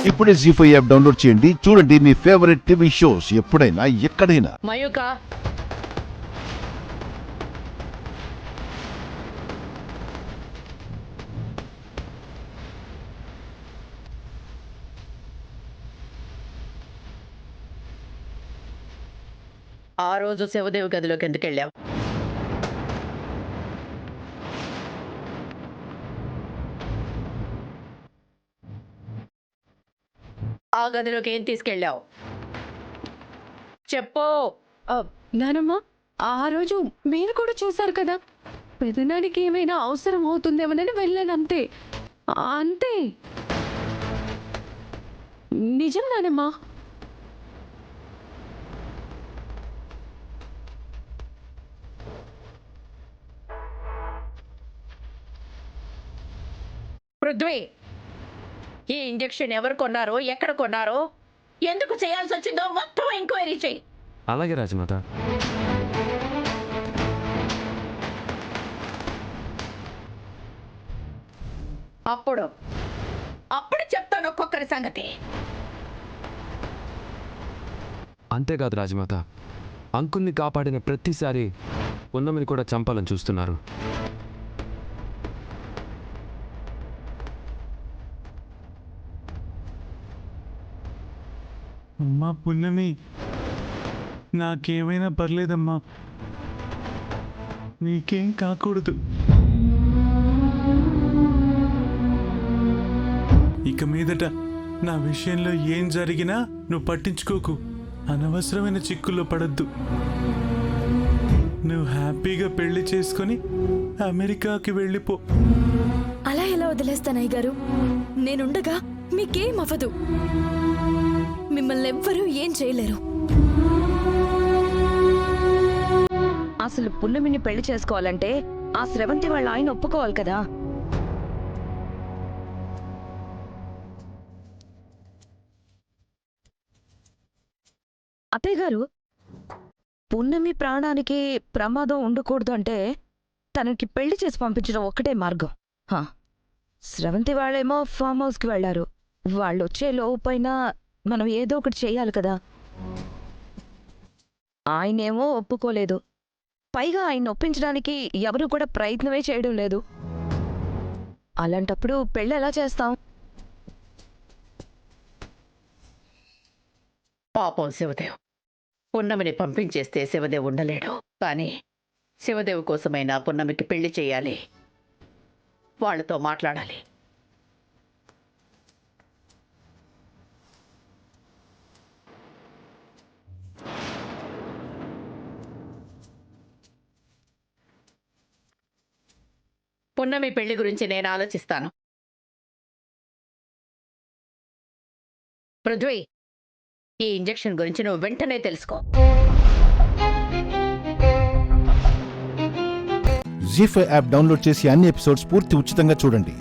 ఇప్పుడే జీ5 app download చేయండి. చూడండి మీ ఫేవరెట్ టీవీ షోస్ ఎప్పుడైనా ఎక్కడైనా. మయూక, ఆ రోజు శివదేవి గదిలోకి ఎందుకు వెళ్ళావు? ఆ గదిలోకి ఏం తీసుకెళ్ళావు? చెప్పు. నానమ్మ, ఆ రోజు మీరు కూడా చూసారు కదా, పెదనానికి ఏమైనా అవసరం అవుతుందేమోనని వెళ్ళాను, అంతే అంతే. నిజం నానమ్మ. పృథ్వీ, ఈ ఇంజెక్షన్ ఎవరు కొన్నారో, ఎక్కడ కొన్నారో, ఎందుకు చేయాల్సి వచ్చిందో మొత్తం ఎంక్వైరీ చెయ్యి. అలాగే రాజమాత. అప్పుడు చెప్తాను ఒక్కొక్కరి సంగతి. అంతేకాదు రాజమాత, అంకుల్ని కాపాడిన ప్రతిసారి ఉన్నమిని కూడా చంపాలని చూస్తున్నారు. అమ్మా పున్నమి, నాకేమైనా పర్లేదమ్మా, నీకేం కాకూడదు. ఇక మీదట నా విషయంలో ఏం జరిగినా నువ్వు పట్టించుకోకు, అనవసరమైన చిక్కుల్లో పడద్దు. నువ్వు హ్యాపీగా పెళ్లి చేసుకొని అమెరికాకి వెళ్ళిపో. అలా ఎలా వదిలేస్తానయ్య గారు? నేనుండగా మీకేం అవ్వదు, మిమ్మల్ని ఎవ్వరూ ఏం చేయలేరు. అసలు పున్నమిని పెళ్లి చేసుకోవాలంటే ఆ స్రవంతి వాళ్ళ ఆయన ఒప్పుకోవాలి కదా. అత్తయ్య గారు, పున్నమి ప్రాణానికి ప్రమాదం ఉండకూడదు అంటే తనకి పెళ్లి చేసి పంపించడం ఒక్కటే మార్గం. స్రవంతి వాళ్ళేమో ఫామ్ హౌస్కి వెళ్లారు, వాళ్ళు వచ్చే లోపైనా మనం ఏదో ఒకటి చెయ్యాలి కదా. ఆయనేమో ఒప్పుకోలేదు, పైగా ఆయన ఒప్పించడానికి ఎవరు కూడా ప్రయత్నమే చేయడం లేదు. అలాంటప్పుడు పెళ్ళి ఎలా చేస్తాం? పాపం శివదేవ్. పున్నమిని పంపించేస్తే శివదేవ్ ఉండలేడు. కానీ శివదేవ్ కోసమైనా పున్నమికి పెళ్లి చేయాలి, వాళ్ళతో మాట్లాడాలి. పున్నమి పెళ్లి గురించి నేను ఆలోచిస్తాను. పృథ్వీ, ఈ ఇంజెక్షన్ గురించి నువ్వు వెంటనే తెలుసుకో. జీ5 యాప్ డౌన్లోడ్ చేసి అన్ని ఎపిసోడ్స్ పూర్తి ఉచితంగా చూడండి.